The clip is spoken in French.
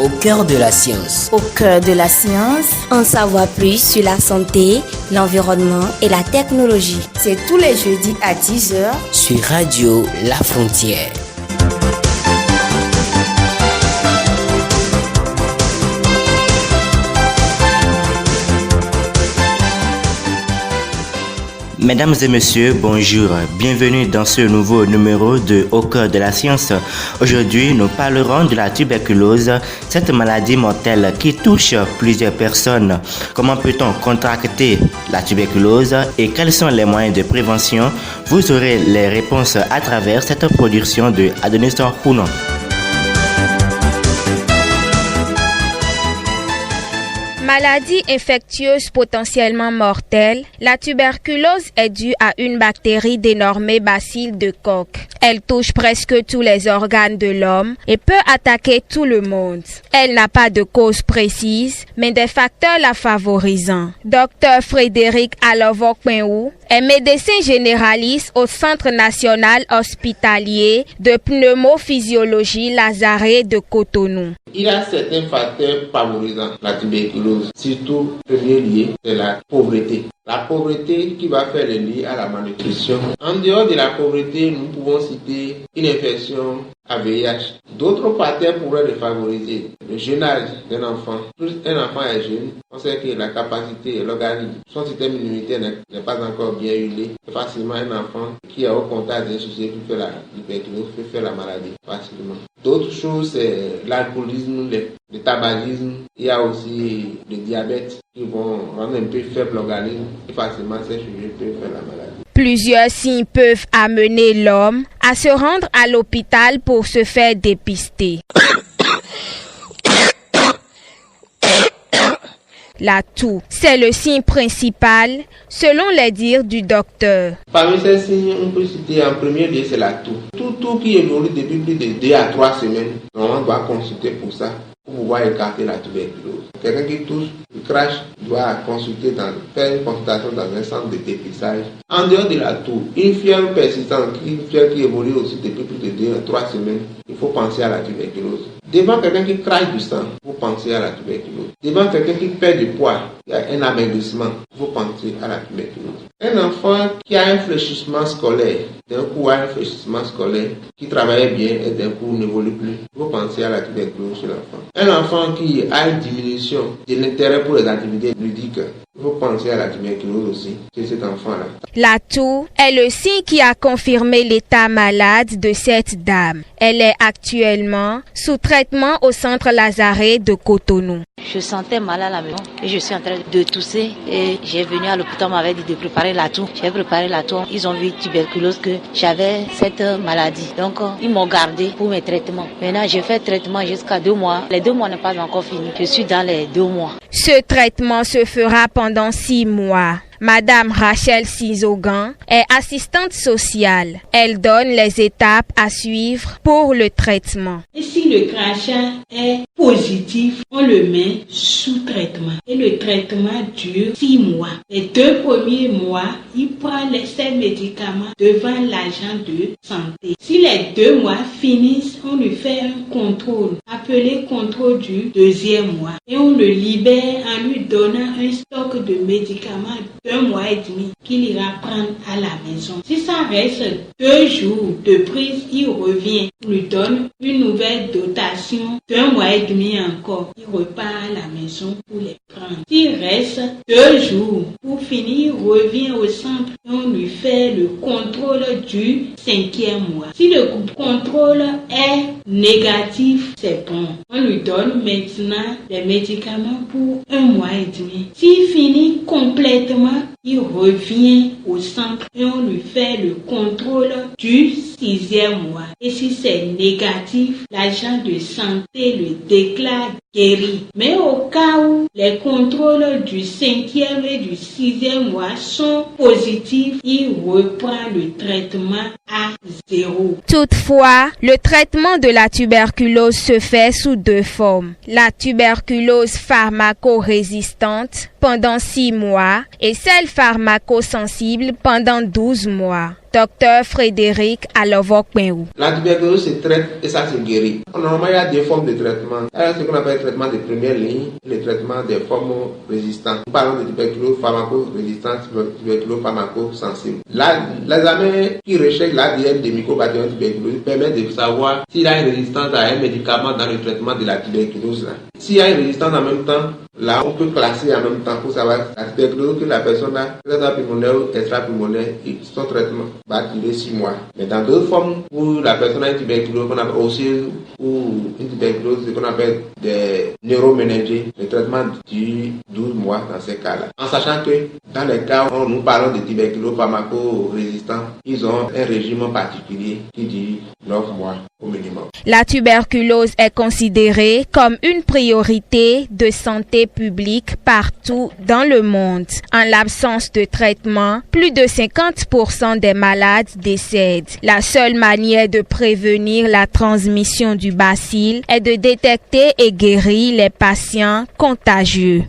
Au cœur de la science. Au cœur de la science, en savoir plus sur la santé, l'environnement et la technologie. C'est tous les jeudis à 10h sur Radio La Frontière. Mesdames et messieurs, bonjour. Bienvenue dans ce nouveau numéro de Au cœur de la science. Aujourd'hui, nous parlerons de la tuberculose, cette maladie mortelle qui touche plusieurs personnes. Comment peut-on contracter la tuberculose et quels sont les moyens de prévention? Vous aurez les réponses à travers cette production de Adonis Kounon. Maladie infectieuse potentiellement mortelle, la tuberculose est due à une bactérie dénommée bacille de Koch. Elle touche presque tous les organes de l'homme et peut attaquer tout le monde. Elle n'a pas de cause précise, mais des facteurs la favorisant. Dr Frédéric Alovok-Penhou est médecin généraliste au Centre national hospitalier de pneumophysiologie Lazaret de Cotonou. Il y a certains facteurs favorisant la tuberculose, surtout le premier lié, c'est la pauvreté. La pauvreté qui va faire le lien à la malnutrition. En dehors de la pauvreté, nous pouvons citer une infection à VIH. D'autres facteurs pourraient le favoriser. Le jeune âge d'un enfant. Plus un enfant est jeune, on sait que la capacité et l'organisme, son système immunitaire n'est pas encore bien huilé. Facilement, un enfant qui est au contact d'un sujet qui fait la tuberculose peut faire la maladie facilement. D'autres choses, c'est l'alcoolisme, le tabagisme. Il y a aussi le diabète qui vont rendre un peu faible l'organisme. Et facilement, ces sujets peuvent faire la maladie. Plusieurs signes peuvent amener l'homme à se rendre à l'hôpital pour se faire dépister. La toux, c'est le signe principal selon les dires du docteur. Parmi ces signes, on peut citer en premier lieu, c'est la toux. Tout qui évolue depuis plus de 2 à 3 semaines, on doit consulter pour ça, pour pouvoir écarter la tuberculose. Quelqu'un qui tousse, qui crache, doit consulter, faire une consultation dans un centre de dépistage. En dehors de la toux, une fièvre persistante, une fièvre qui évolue aussi depuis plus de 2 à 3 semaines, il faut penser à la tuberculose. Devant quelqu'un qui crache du sang, il faut penser à la tuberculose. Devant quelqu'un qui perd du poids, il y a un amaigrissement, il faut penser à la tuberculose. Un enfant qui a un fléchissement scolaire, d'un coup a un fléchissement scolaire, qui travaillait bien et d'un coup n'évolue plus, il faut penser à la tuberculose chez l'enfant. Un enfant qui a une diminution de l'intérêt pour les activités ludiques, il faut penser à la tuberculose aussi chez cet enfant-là. La toux est le signe qui a confirmé l'état malade de cette dame. Elle est actuellement sous traitement au centre Lazaret de Cotonou. Je sentais mal à la maison et je suis en train de tousser et j'ai venu à l'hôpital, on m'avait dit de préparer la toux. J'ai préparé la toux, ils ont vu tuberculose que j'avais cette maladie. Donc ils m'ont gardé pour mes traitements. Maintenant j'ai fait traitement jusqu'à 2 mois. Les 2 mois n'est pas encore fini. Je suis dans les 2 mois. Ce traitement se fera pendant 6 mois. Madame Rachel Sizogan est assistante sociale. Elle donne les étapes à suivre pour le traitement. Et si le crachat est positif, on le met sous traitement. Et le traitement dure 6 mois. Les 2 premiers mois, il prend ces médicaments devant l'agent de santé. Si les 2 mois finissent, on lui fait un contrôle, appelé contrôle du 2e mois. Et on le libère en lui donnant un stock de médicaments d'1 mois et demi qu'il ira prendre à la maison. Si ça reste 2 jours de prise, il revient. On lui donne une nouvelle dotation d'1 mois et demi encore. Il repart à la maison pour les prendre. S'il reste 2 jours pour finir, il revient au centre et on lui fait le contrôle du 5e mois. Si le contrôle est négatif, c'est bon. On lui donne maintenant les médicaments pour 1 mois et demi. S'il finit complètement, il revient au centre et on lui fait le contrôle du 6e mois. Et si c'est négatif, l'agent de santé le déclare guéri. Mais au cas où les contrôles du 5e et du 6e mois sont positifs, il reprend le traitement à 0. Toutefois, le traitement de la tuberculose se fait sous 2 formes. La tuberculose pharmacorésistante pendant 6 mois et celle pharmacosensible pendant 12 mois. Docteur Frédéric Alovok-Penhou. La tuberculose se traite et ça se guérit. Normalement, il y a deux formes de traitement. Il y a ce qu'on appelle le traitement de première ligne, le traitement des formes résistantes. Nous parlons de tuberculose pharmaco-résistante, tuberculose pharmaco-sensible. L'examen qui recherche l'ADN des mycobactériens tuberculose permet de savoir s'il y a une résistance à un médicament dans le traitement de la tuberculose. S'il y a une résistance en même temps, là, on peut classer en même temps pour savoir la tuberculose que la personne a, pulmonaire ou extra-pulmonaire, et son traitement va durer 6 mois. Mais dans d'autres formes, où la personne a une tuberculose qu'on appelle osseuse ou une tuberculose qu'on appelle des neuroméningés, le traitement dure 12 mois dans ces cas-là. En sachant que dans les cas où nous parlons de tuberculose pharmaco-résistant, ils ont un régime particulier qui dure 9 mois au minimum. La tuberculose est considérée comme une priorité de santé publique partout dans le monde. En l'absence de traitement, plus de 50% des malades décèdent. La seule manière de prévenir la transmission du bacille est de détecter et guérir les patients contagieux.